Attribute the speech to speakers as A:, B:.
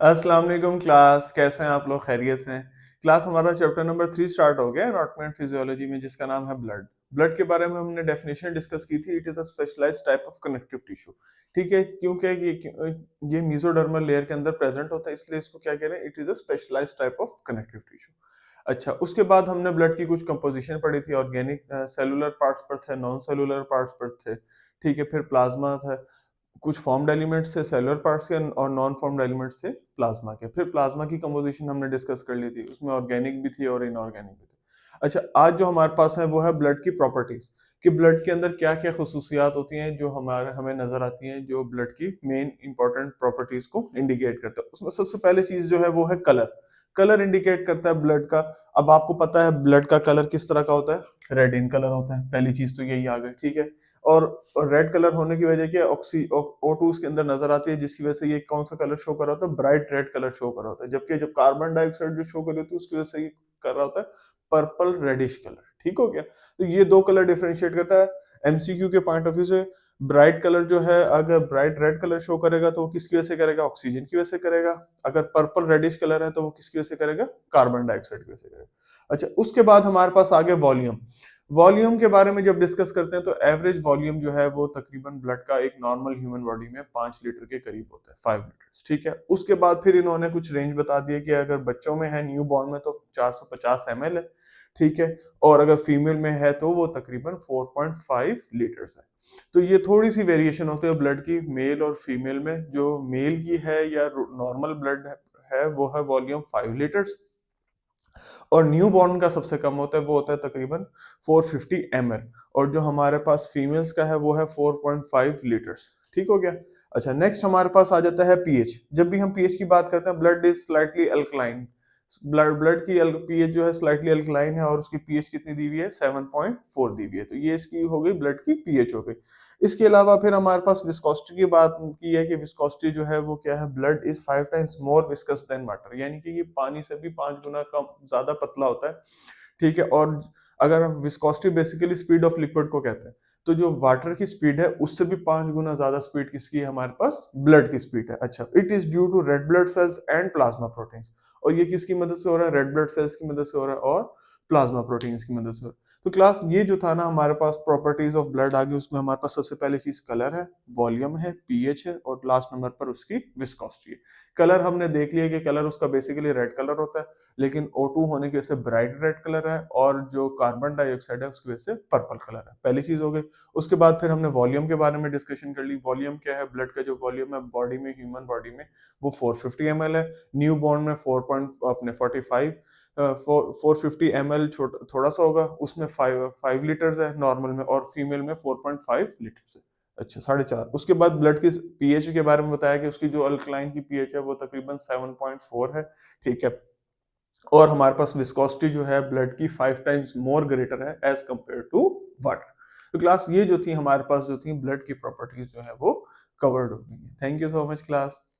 A: अस्सलाम वालेकुम क्लास, कैसे हैं आप लोग? खैरियत से हैं? क्लास हमारा चैप्टर नंबर 3 स्टार्ट हो गया एनाटॉमी एंड फिजियोलॉजी में, जिसका नाम है ब्लड। ब्लड के बारे में हमने डेफिनेशन डिस्कस की थी। It is a specialised type of connective tissue. ठीक है, क्योंकि ये मेसोडर्मल लेयर के अंदर प्रेजेंट होता है, इसलिए इसको क्या कह रहे हैं? It is a specialised type of connective tissue. अच्छा, उसके बाद हमने ब्लड की कुछ कंपोजिशन पढ़ी थी। ऑर्गेनिक सेलुलर पार्ट्स पर थे, नॉन सेलुलर पार्ट्स पर थे। ठीक है, फिर प्लाज्मा था, कुछ फॉर्म्ड एलिमेंट्स थे सेलुलर पार्ट्स के और नॉन फॉर्म्ड एलिमेंट्स थे प्लाज्मा के। फिर प्लाज्मा की कंपोजिशन हमने डिस्कस कर ली थी, उसमें ऑर्गेनिक भी थी और इनऑर्गेनिक भी थी। अच्छा, आज जो हमारे पास है वो है ब्लड की प्रॉपर्टीज, कि ब्लड के अंदर क्या क्या खसूसियात होती हैं जो हमारे हमें नजर आती हैं, जो ब्लड की मेन इंपॉर्टेंट प्रॉपर्टीज को इंडिकेट करता है। उसमें सबसे पहले चीज जो है वो है कलर। कलर इंडिकेट करता है ब्लड का। अब आपको पता है ब्लड का कलर किस तरह का होता है? रेड इन कलर होता है। पहली चीज तो यही आ गई, ठीक है। और रेड कलर होने की वजह क्या है? O2 उसके अंदर नजर आती है, जिसकी वजह से ये कौन सा कलर शो कर रहा होता है? ब्राइट रेड कलर शो कर रहा होता है। जबकि जब कार्बन डाइऑक्साइड जो शो कर रही होती है, उसकी वजह से ये कर रहा होता है पर्पल रेडिश कलर। ठीक हो गया? तो ये दो कलर डिफरेंशिएट करता है। एमसीक्यू के पॉइंट ऑफ व्यू से ब्राइट कलर जो है, अगर ब्राइट रेड कलर शो करेगा तो वो किसकी वजह से करेगा? ऑक्सीजन की वजह से करेगा। अगर पर्पल रेडिश कलर है तो वो किसकी वजह से करेगा? कार्बन डाइऑक्साइड की वजह से करेगा। अच्छा, उसके बाद हमारे पास आ गया वॉल्यूम। वॉल्यूम के बारे में जब डिस्कस करते हैं तो एवरेज वॉल्यूम जो है वो तकरीबन ब्लड का एक नॉर्मल ह्यूमन बॉडी में 5 लीटर के करीब होता है, 5 लीटर। ठीक है, उसके बाद फिर इन्होंने कुछ रेंज बता दिया कि अगर बच्चों में है, न्यू बॉर्न में, तो 450 ml है। ठीक है, और अगर फीमेल में है तो वो तकरीबन 4.5 लीटर्स है। तो ये थोड़ी सी वेरिएशन होती है ब्लड की मेल और फीमेल में। जो मेल की है या नॉर्मल ब्लड है वो है वॉल्यूम 5 लीटर्स। और न्यू बॉर्न का सबसे कम होता है, वो होता है तकरीबन 450 ml। और जो हमारे पास फीमेल्स का है वो है 4.5 लीटर्स। ठीक हो गया? अच्छा, नेक्स्ट हमारे पास आ जाता है पीएच। जब भी हम पीएच की बात करते हैं, blood is slightly alkaline. Blood की पीएच जो है स्लाइटली अल्कलाइन है, और उसकी पीएच कितनी दी हुई है? 7.4 दी हुई है। तो ये इसकी हो गई ब्लड की पीएच हो गई। इसके अलावा फिर हमारे पास विस्कोसिटी की बात की है, कि विस्कोसिटी जो है वो क्या है? Blood is 5 times more viscous than water, यानी कि ये पानी से भी 5 गुना कम ज्यादा पतला होता है। ठीक है, और अगर हम viscosity basically speed of liquid को कहते हैं, तो जो वाटर की स्पीड है उससे भी 5 गुना ज्यादा स्पीड किसकी है? हमारे पास ब्लड की स्पीड है। अच्छा, it is due to red blood cells and plasma proteins. और ये किसकी मदद से हो रहा है? रेड ब्लड सेल्स की मदद से हो रहा है और प्लाज्मा प्रोटीन्स की मदद से हो रहा है। तो क्लास ये जो था ना, हमारे पास प्रॉपर्टीज ऑफ ब्लड आ गई। उसमें हमारे पास सबसे पहली चीज कलर है, वॉल्यूम है, पीएच है, और लास्ट नंबर पर उसकी विस्कोसिटी है। कलर हमने देख लिया कि कलर उसका बेसिकली रेड कलर होता है, लेकिन O2 होने की वजह से ब्राइट रेड कलर है, और जो कार्बन डाइऑक्साइड है उसकी वजह से पर्पल कलर है। पहली चीज हो गई। उसके बाद फिर हमने वॉल्यूम के बारे में डिस्कशन कर ली। वॉल्यूम क्या है? ब्लड का जो वॉल्यूम है बॉडी में, ह्यूमन बॉडी में, वो 450 ml है। न्यू बॉर्न में 4.45, 450 ml थोड़ा सा होगा, उसमें 5 लीटर्स है नॉर्मल में, और फीमेल में 4.5 लीटर्स है। अच्छा, 4.5। उसके बाद ब्लड की पीएच के बारे में बताया कि उसकी जो अल्कलाइन की पीएच है वो तकरीबन 7.4 है। ठीक है, और हमारे पास विस्कोसिटी जो है ब्लड की 5 टाइम्स मोर ग्रेटर है एज कंपेयर टू वाटर। तो क्लास ये जो थी हमारे पास, जो थी ब्लड की प्रॉपर्टीज जो है वो कवर्ड हो गई है। Thank you so much class.